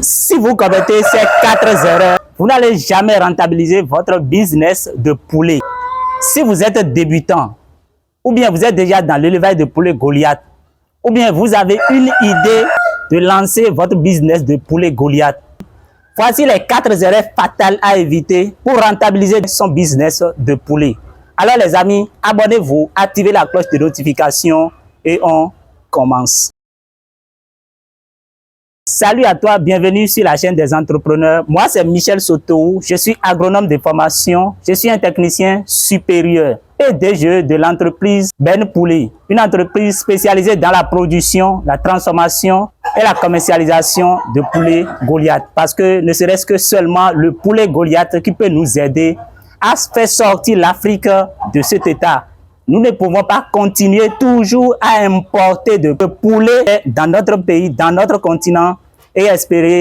Si vous commettez ces 4 erreurs, vous n'allez jamais rentabiliser votre business de poulet. Si vous êtes débutant, ou bien vous êtes déjà dans l'élevage de poulet Goliath, ou bien vous avez une idée de lancer votre business de poulet Goliath, voici les 4 erreurs fatales à éviter pour rentabiliser son business de poulet. Alors les amis, abonnez-vous, activez la cloche de notification et on commence. Salut à toi, bienvenue sur la chaîne des entrepreneurs. Moi, c'est Michel Soto, je suis agronome de formation, je suis un technicien supérieur et DG de l'entreprise Ben Poulet, une entreprise spécialisée dans la production, la transformation et la commercialisation de poulet Goliath. Parce que ne serait-ce que seulement le poulet Goliath qui peut nous aider à faire sortir l'Afrique de cet état. Nous ne pouvons pas continuer toujours à importer de poulet dans notre pays, dans notre continent et espérer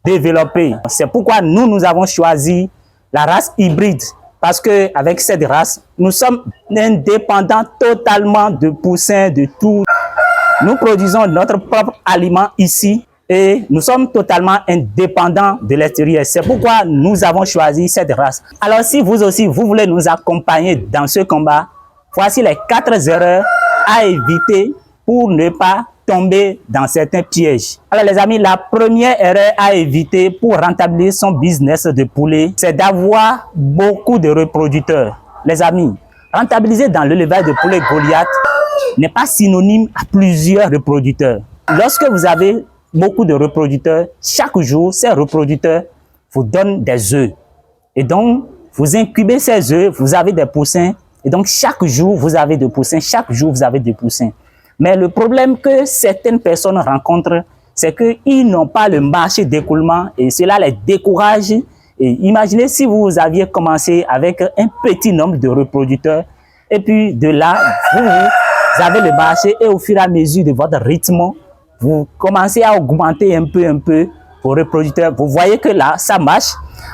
développer. C'est pourquoi nous avons choisi la race hybride. Parce qu'avec cette race, nous sommes indépendants totalement de poussins, de tout. Nous produisons notre propre aliment ici et nous sommes totalement indépendants de l'extérieur. C'est pourquoi nous avons choisi cette race. Alors si vous aussi, vous voulez nous accompagner dans ce combat, voici les 4 erreurs à éviter pour ne pas tomber dans certains pièges. Alors les amis, la première erreur à éviter pour rentabiliser son business de poulet, c'est d'avoir beaucoup de reproducteurs. Les amis, rentabiliser dans l'élevage de poulet Goliath n'est pas synonyme à plusieurs reproducteurs. Lorsque vous avez beaucoup de reproducteurs, chaque jour, ces reproducteurs vous donnent des œufs. Et donc, vous incubez ces œufs, vous avez des poussins. Et donc, chaque jour, vous avez des poussins. Chaque jour, vous avez des poussins. Mais le problème que certaines personnes rencontrent, c'est qu'ils n'ont pas le marché d'écoulement et cela les décourage. Et imaginez si vous aviez commencé avec un petit nombre de reproducteurs et puis de là, vous avez le marché et au fur et à mesure de votre rythme, vous commencez à augmenter un peu vos reproducteurs. Vous voyez que là, ça marche.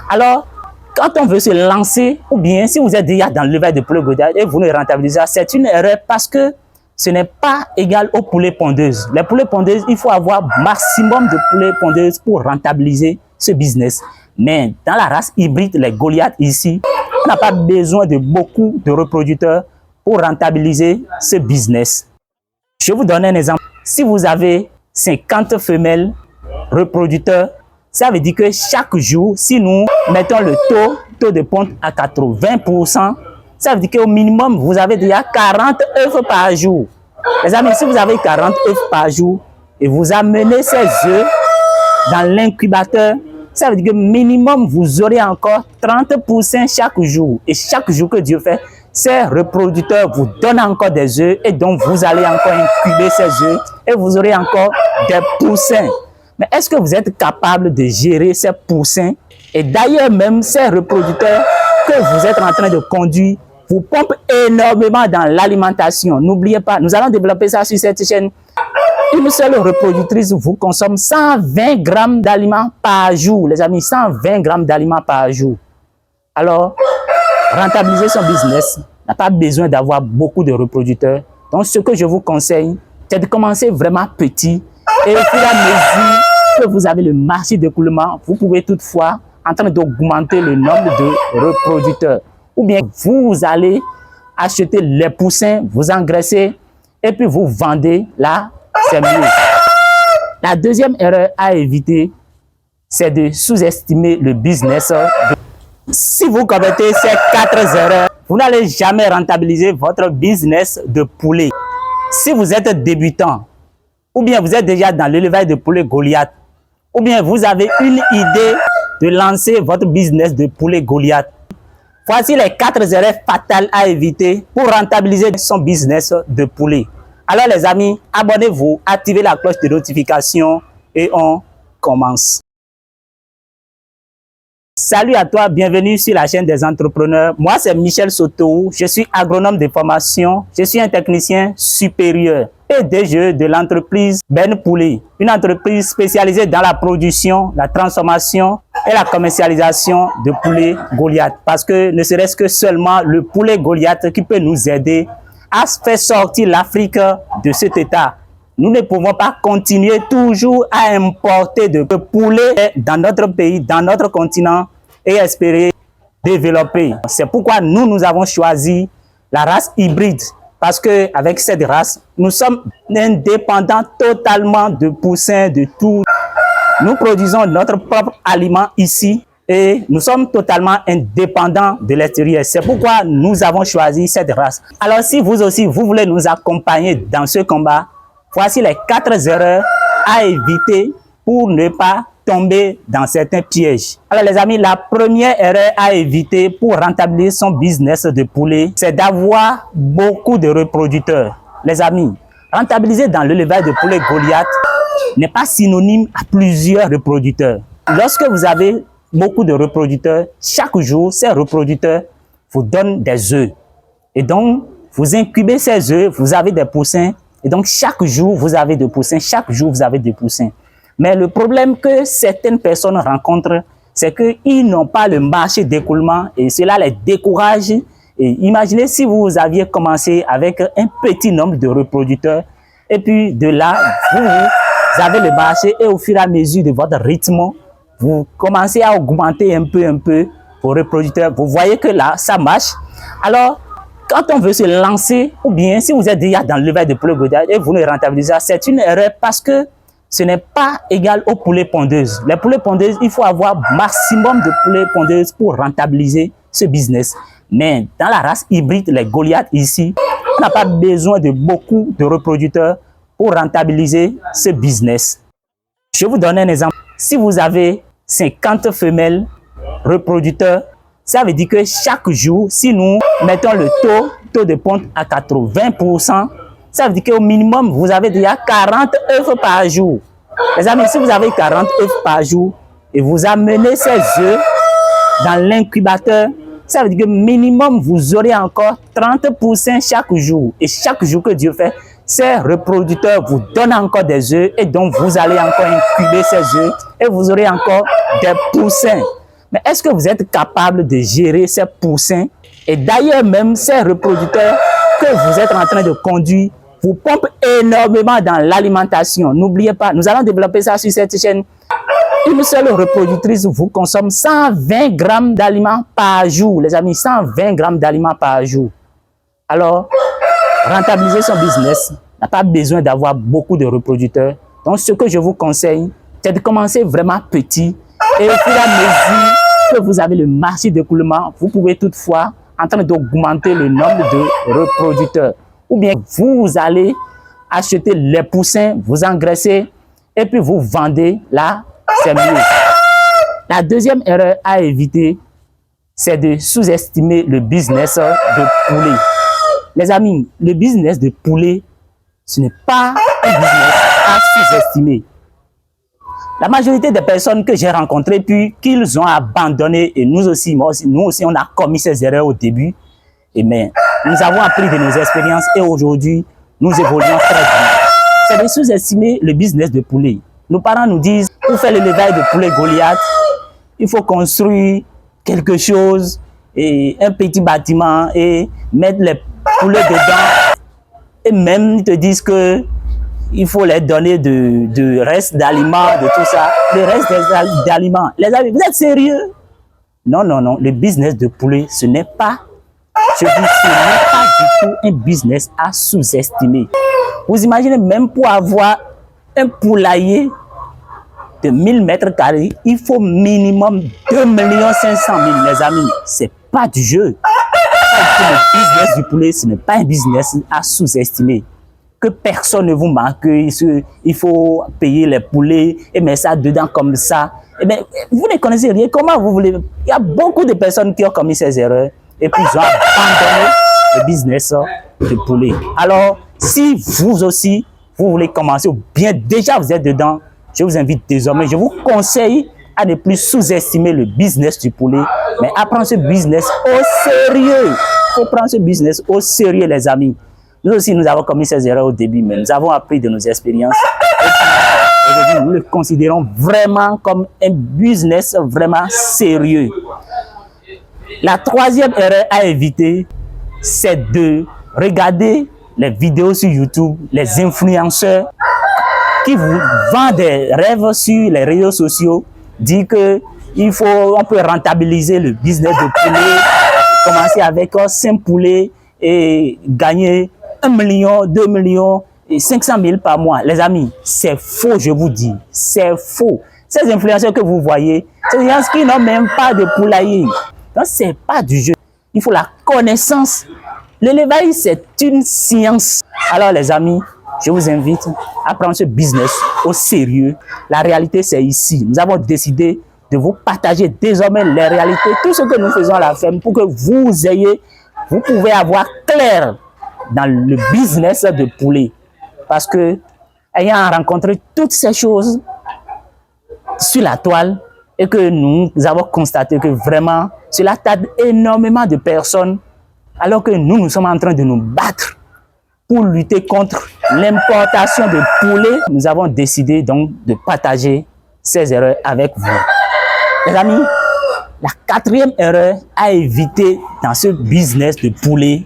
Alors, quand on veut se lancer, ou bien si vous êtes déjà dans l'élevage de poulet Goliath et vous ne rentabilisez pas, c'est une erreur parce que ce n'est pas égal aux poulets pondeuses. Les poulets pondeuses, il faut avoir maximum de poulets pondeuses pour rentabiliser ce business. Mais dans la race hybride, les Goliath ici, on n'a pas besoin de beaucoup de reproducteurs pour rentabiliser ce business. Je vous donne un exemple. Si vous avez 50 femelles reproducteurs, ça veut dire que chaque jour, si nous mettons le taux de ponte à 80%, ça veut dire qu'au minimum, vous avez déjà 40 œufs par jour. Les amis, si vous avez 40 œufs par jour et vous amenez ces œufs dans l'incubateur, ça veut dire que minimum, vous aurez encore 30% chaque jour. Et chaque jour que Dieu fait, ces reproducteurs vous donnent encore des œufs et donc vous allez encore incuber ces œufs et vous aurez encore des poussins. Mais est-ce que vous êtes capable de gérer ces poussins? Et d'ailleurs, même ces reproducteurs que vous êtes en train de conduire vous pompent énormément dans l'alimentation. N'oubliez pas, nous allons développer ça sur cette chaîne. Une seule reproductrice vous consomme 120 grammes d'aliments par jour. Les amis, 120 grammes d'aliments par jour. Alors, rentabiliser son business n'a pas besoin d'avoir beaucoup de reproducteurs. Donc, ce que je vous conseille, c'est de commencer vraiment petit. Et au fur et à mesure que vous avez le marché d'écoulement, vous pouvez toutefois en train d'augmenter le nombre de reproducteurs. Ou bien vous allez acheter les poussins, vous engraissez et puis vous vendez là, c'est mieux. La deuxième erreur à éviter, c'est de sous-estimer le business. Si vous commettez ces 4 erreurs, vous n'allez jamais rentabiliser votre business de poulet. Si vous êtes débutant, ou bien vous êtes déjà dans l'élevage de poulet Goliath, ou bien vous avez une idée de lancer votre business de poulet Goliath, voici les 4 erreurs fatales à éviter pour rentabiliser son business de poulet. Alors les amis, abonnez-vous, activez la cloche de notification et on commence. Salut à toi, bienvenue sur la chaîne des entrepreneurs. Moi, c'est Michel Soto, je suis agronome de formation, je suis un technicien supérieur et DG de l'entreprise Ben Poulet, une entreprise spécialisée dans la production, la transformation et la commercialisation de poulet Goliath. Parce que ne serait-ce que seulement le poulet Goliath qui peut nous aider à faire sortir l'Afrique de cet état. Nous ne pouvons pas continuer toujours à importer de poulet dans notre pays, dans notre continent et espérer développer. C'est pourquoi nous avons choisi la race hybride. Parce qu'avec cette race, nous sommes indépendants totalement de poussins, de tout. Nous produisons notre propre aliment ici et nous sommes totalement indépendants de l'extérieur. C'est pourquoi nous avons choisi cette race. Alors si vous aussi, vous voulez nous accompagner dans ce combat, voici les 4 erreurs à éviter pour ne pas tomber dans certains pièges. Alors les amis, la première erreur à éviter pour rentabiliser son business de poulet, c'est d'avoir beaucoup de reproducteurs. Les amis, rentabiliser dans l'élevage de poulet Goliath n'est pas synonyme à plusieurs reproducteurs. Lorsque vous avez beaucoup de reproducteurs, chaque jour, ces reproducteurs vous donnent des œufs. Et donc, vous incubez ces œufs, vous avez des poussins. Et donc, chaque jour, vous avez des poussins. Chaque jour, vous avez des poussins. Mais le problème que certaines personnes rencontrent, c'est qu'ils n'ont pas le marché d'écoulement et cela les décourage. Et imaginez si vous aviez commencé avec un petit nombre de reproducteurs et puis de là, vous avez le marché et au fur et à mesure de votre rythme, vous commencez à augmenter un peu vos reproducteurs. Vous voyez que là, ça marche. Alors, quand on veut se lancer, ou bien si vous êtes déjà dans l'élevage de poulet Goliath et vous ne rentabilisez pas, c'est une erreur parce que ce n'est pas égal aux poulets pondeuses. Les poulets pondeuses, il faut avoir maximum de poulets pondeuses pour rentabiliser ce business. Mais dans la race hybride, les Goliath ici, on n'a pas besoin de beaucoup de reproducteurs pour rentabiliser ce business. Je vous donne un exemple. Si vous avez 50 femelles reproducteurs, ça veut dire que chaque jour, si nous mettons le taux de ponte à 80%, ça veut dire qu'au minimum, vous avez déjà 40 œufs par jour. Les amis, si vous avez 40 œufs par jour et vous amenez ces œufs dans l'incubateur, ça veut dire que minimum, vous aurez encore 30% chaque jour. Et chaque jour que Dieu fait, ces reproducteurs vous donnent encore des œufs et donc vous allez encore incuber ces œufs et vous aurez encore des poussins. Mais est-ce que vous êtes capable de gérer ces poussins? Et d'ailleurs même, ces reproducteurs que vous êtes en train de conduire vous pompent énormément dans l'alimentation. N'oubliez pas, nous allons développer ça sur cette chaîne. Une seule reproductrice vous consomme 120 grammes d'aliments par jour. Les amis, 120 grammes d'aliments par jour. Alors, rentabiliser son business n'a pas besoin d'avoir beaucoup de reproducteurs. Donc, ce que je vous conseille, c'est de commencer vraiment petit. Et au fur et à mesure que vous avez le marché d'écoulement, vous pouvez toutefois en train d'augmenter le nombre de reproducteurs. Ou bien vous allez acheter les poussins, vous engraissez et puis vous vendez là, c'est mieux. La deuxième erreur à éviter, c'est de sous-estimer le business de poulet. Les amis, le business de poulet, ce n'est pas un business à sous-estimer. La majorité des personnes que j'ai rencontrées, puis qu'ils ont abandonné, et nous aussi, on a commis ces erreurs au début, mais nous avons appris de nos expériences et aujourd'hui, nous évoluons très bien. C'est de sous-estimer le business de poulet. Nos parents nous disent, pour faire l'élevage de poulet Goliath, il faut construire quelque chose, et un petit bâtiment, et mettre les poulets dedans. Et même, ils te disent que il faut les donner de reste d'aliments, de tout ça. Le reste d'aliments. Les amis, vous êtes sérieux? Non, non, non. Le business de poulet, ce n'est pas, je dis, ce n'est pas du tout un business à sous-estimer. Vous imaginez, même pour avoir un poulailler de 1000 mètres carrés, il faut minimum 2 500 000, les amis. C'est pas du jeu. Le business du poulet, ce n'est pas un business à sous-estimer. Que personne ne vous manque, il faut payer les poulets et mettre ça dedans comme ça. Eh bien, vous ne connaissez rien. Comment vous voulez? Il y a beaucoup de personnes qui ont commis ces erreurs et puis ils ont abandonné le business de poulet. Alors, si vous aussi, vous voulez commencer ou bien déjà vous êtes dedans, je vous invite désormais, je vous conseille à ne plus sous-estimer le business du poulet, mais à prendre ce business au sérieux. Il faut prendre ce business au sérieux, les amis. Nous aussi, nous avons commis ces erreurs au début, mais nous avons appris de nos expériences. Aujourd'hui, nous le considérons vraiment comme un business vraiment sérieux. La troisième erreur à éviter, c'est de regarder les vidéos sur YouTube, les influenceurs qui vous vend des rêves sur les réseaux sociaux, dit que on peut rentabiliser le business de poulet, commencer avec 5 poulets et gagner 1 million, 2 millions et 500 000 par mois. Les amis, c'est faux, je vous dis, c'est faux. Ces influenceurs que vous voyez, c'est des gens qui n'ont même pas de poulailler. Donc, ce n'est pas du jeu. Il faut la connaissance. L'élevage, c'est une science. Alors, les amis, je vous invite à prendre ce business au sérieux. La réalité, c'est ici. Nous avons décidé de vous partager désormais les réalités, tout ce que nous faisons à la ferme pour que vous pouvez avoir clair dans le business de poulet. Parce que, ayant rencontré toutes ces choses sur la toile et que nous avons constaté que vraiment, cela tarde énormément de personnes, alors que nous sommes en train de nous battre pour lutter contre l'importation de poulets. Nous avons décidé donc de partager ces erreurs avec vous. Les amis, la 4e erreur à éviter dans ce business de poulet,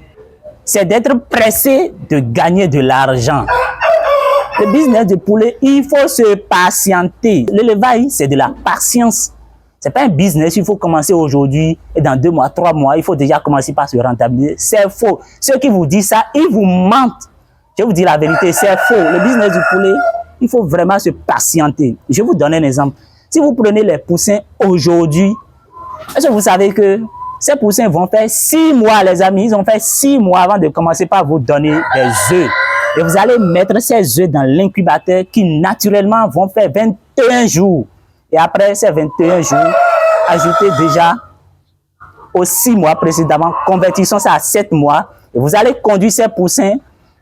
c'est d'être pressé de gagner de l'argent. Le business de poulet, il faut se patienter. L'élevage, c'est de la patience. Ce n'est pas un business, il faut commencer aujourd'hui et dans 2 mois, 3 mois, il faut déjà commencer par se rentabiliser. C'est faux. Ceux qui vous disent ça, ils vous mentent. Je vous dis la vérité, c'est faux. Le business du poulet, il faut vraiment se patienter. Je vais vous donner un exemple. Si vous prenez les poussins aujourd'hui, est-ce que vous savez que ces poussins vont faire 6 mois, les amis, ils ont fait 6 mois avant de commencer par vous donner des œufs. Et vous allez mettre ces œufs dans l'incubateur qui naturellement vont faire 21 jours. Et après ces 21 jours, ajoutez déjà aux 6 mois précédemment, convertissons ça à 7 mois. Et vous allez conduire ces poussins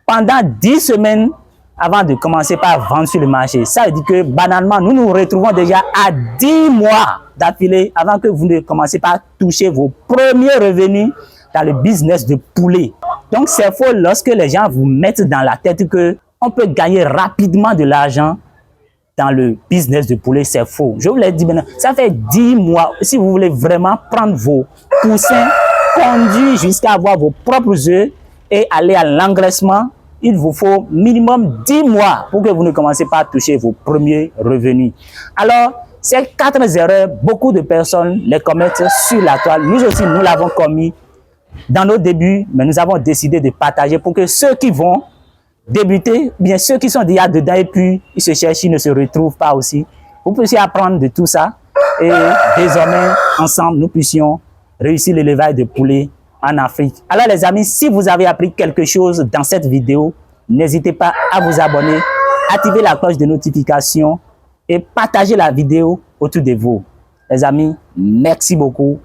pendant 10 semaines avant de commencer par vendre sur le marché. Ça veut dire que banalement, nous nous retrouvons déjà à 10 mois d'affilée avant que vous ne commencez par toucher vos premiers revenus dans le business de poulet. Donc c'est faux lorsque les gens vous mettent dans la tête que on peut gagner rapidement de l'argent dans le business de poulet, c'est faux. Je vous l'ai dit maintenant, ça fait 10 mois. Si vous voulez vraiment prendre vos poussins, conduire jusqu'à avoir vos propres œufs et aller à l'engraissement, il vous faut minimum 10 mois pour que vous ne commencez pas à toucher vos premiers revenus. Alors, ces 4 erreurs, beaucoup de personnes les commettent sur la toile. Nous aussi, nous l'avons commis dans nos débuts, mais nous avons décidé de partager pour que ceux qui vont débuter, bien ceux qui sont déjà dedans et puis ils se cherchent, ils ne se retrouvent pas aussi. Vous puissiez apprendre de tout ça et désormais, ensemble, nous puissions réussir l'élevage de poulets en Afrique. Alors les amis, si vous avez appris quelque chose dans cette vidéo, n'hésitez pas à vous abonner, activer la cloche de notification et partager la vidéo autour de vous. Les amis, merci beaucoup